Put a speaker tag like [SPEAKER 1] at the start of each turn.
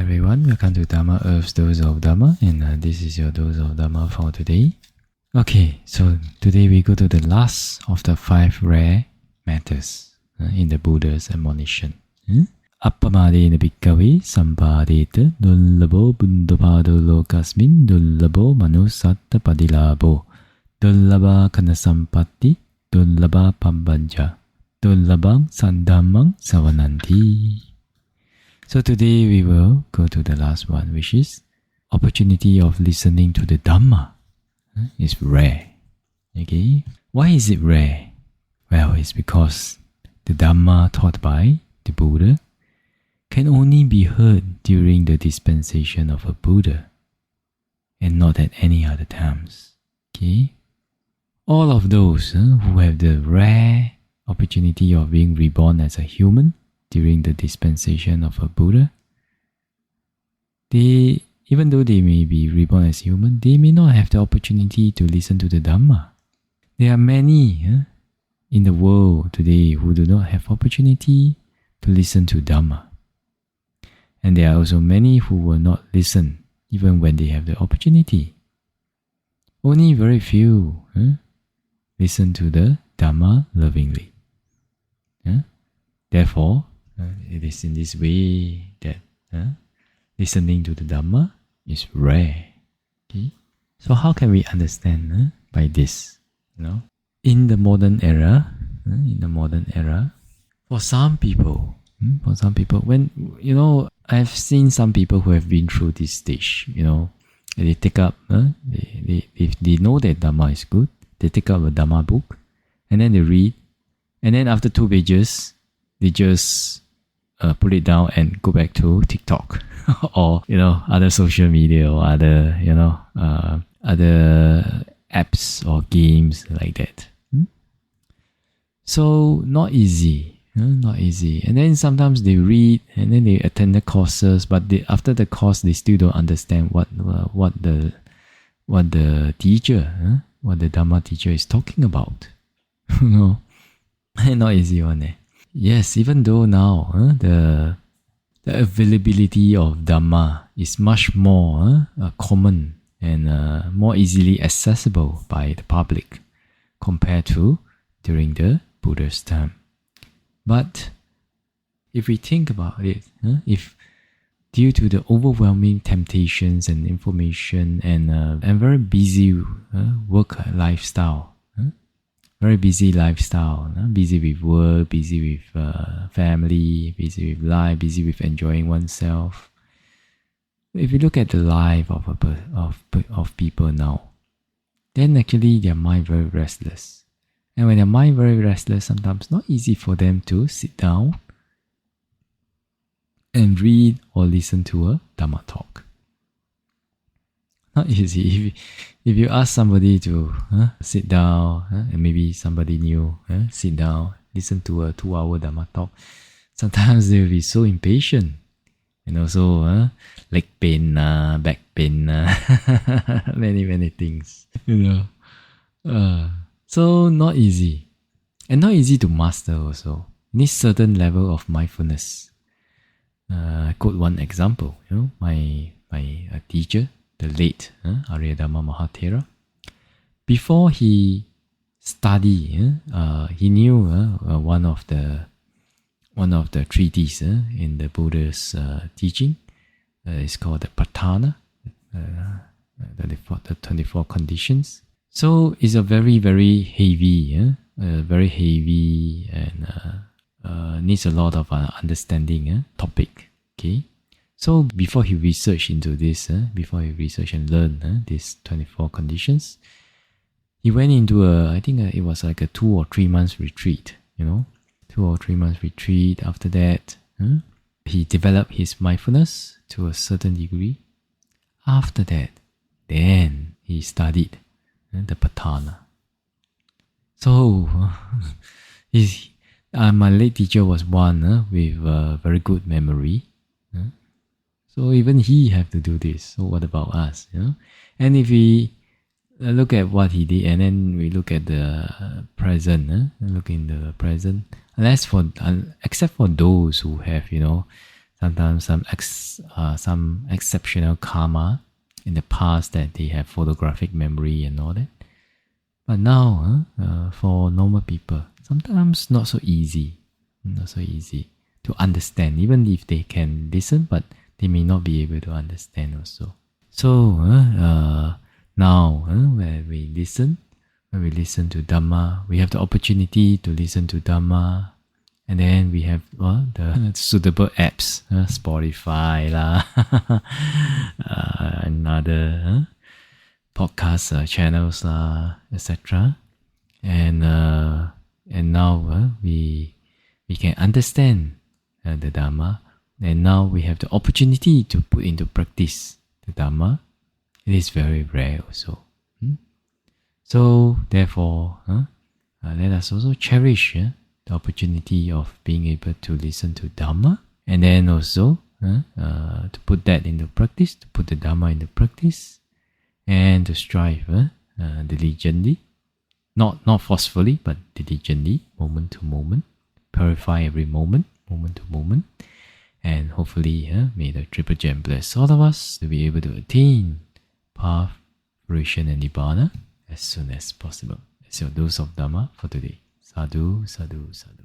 [SPEAKER 1] everyone, welcome to Dhamma Earth's Dose of Dhamma, and this is your dose of Dhamma for today. Okay, so today we go to the last of the 5 rare matters in the Buddha's admonition. Appamadena bhikkave sampadeta dullabo buddhapado lokasmin dullabo manusatta padilabo dullaba kana sampatti dullaba pambanja dullabang sandhammang savananti. So today we will go to the last one, which is opportunity of listening to the Dhamma. It's rare. Okay, why is it rare? Well, it's because the Dhamma taught by the Buddha can only be heard during the dispensation of a Buddha and not at any other times. Okay, all of those who have the rare opportunity of being reborn as a human during the dispensation of a Buddha, even though they may be reborn as human, they may not have the opportunity to listen to the Dhamma. There are many in the world today who do not have opportunity to listen to Dhamma. And there are also many who will not listen even when they have the opportunity. Only very few listen to the Dhamma lovingly. Therefore, it is in this way that listening to the Dhamma is rare. Okay? So how can we understand by this? In the modern era, for some people, when I've seen some people who have been through this stage. They take up, if they know that Dhamma is good, they take up a Dhamma book, and then they read, and then after 2 pages, they just put it down and go back to TikTok or other social media or other other apps or games like that. So not easy, And then sometimes they read and then they attend the courses, but after the course they still don't understand what the teacher, what the Dhamma teacher is talking about. Not easy one. Yes, even though now the availability of Dhamma is much more common and more easily accessible by the public compared to during the Buddha's time. But if we think about it, if due to the overwhelming temptations and information and very busy work lifestyle, busy with work, busy with family, busy with life, busy with enjoying oneself. If you look at the life of people now, then actually their mind very restless. And when their mind very restless, sometimes not easy for them to sit down and read or listen to a Dhamma talk. Not easy. If you ask somebody to sit down, and maybe somebody new, sit down, listen to a 2-hour Dhamma talk, sometimes they will be so impatient. And also leg pain, back pain, many things. So not easy. And not easy to master also. You need certain level of mindfulness. I quote one example. My teacher, the late Aryadhamma Mahathera, before he studied, he knew one of the treatises in the Buddha's teaching. It's called the Patthana, the 24 conditions. So it's a very heavy, and needs a lot of understanding topic. Okay. So before he researched into this, before he researched and learned these 24 conditions, he went into I think it was like a 2 or 3 months retreat, 2 or 3 months retreat. After that, he developed his mindfulness to a certain degree. After that, then he studied the Patthana. So, my late teacher was one with very good memory. So even he have to do this. So what about us? And if we look at what he did, and then we look at the present, look in the present. Except for those who have, sometimes some exceptional karma in the past that they have photographic memory and all that. But now, for normal people, sometimes not so easy to understand, even if they can listen, but they may not be able to understand also. So now, when we listen to Dhamma, we have the opportunity to listen to Dhamma, and then we have the suitable apps, Spotify lah, and other podcast channels lah, etc. And now we can understand the Dhamma, and now we have the opportunity to put into practice the Dhamma. It is very rare also. So therefore, let us also cherish the opportunity of being able to listen to Dhamma, and then also to put that into practice, to put the Dhamma into practice, and to strive diligently, not forcefully, but diligently, moment to moment, purify every moment to moment, and hopefully may the Triple Gem bless all of us to be able to attain path, fruition, and Nibbana as soon as possible. That's your dose of Dhamma for today. Sadhu, sadhu, sadhu.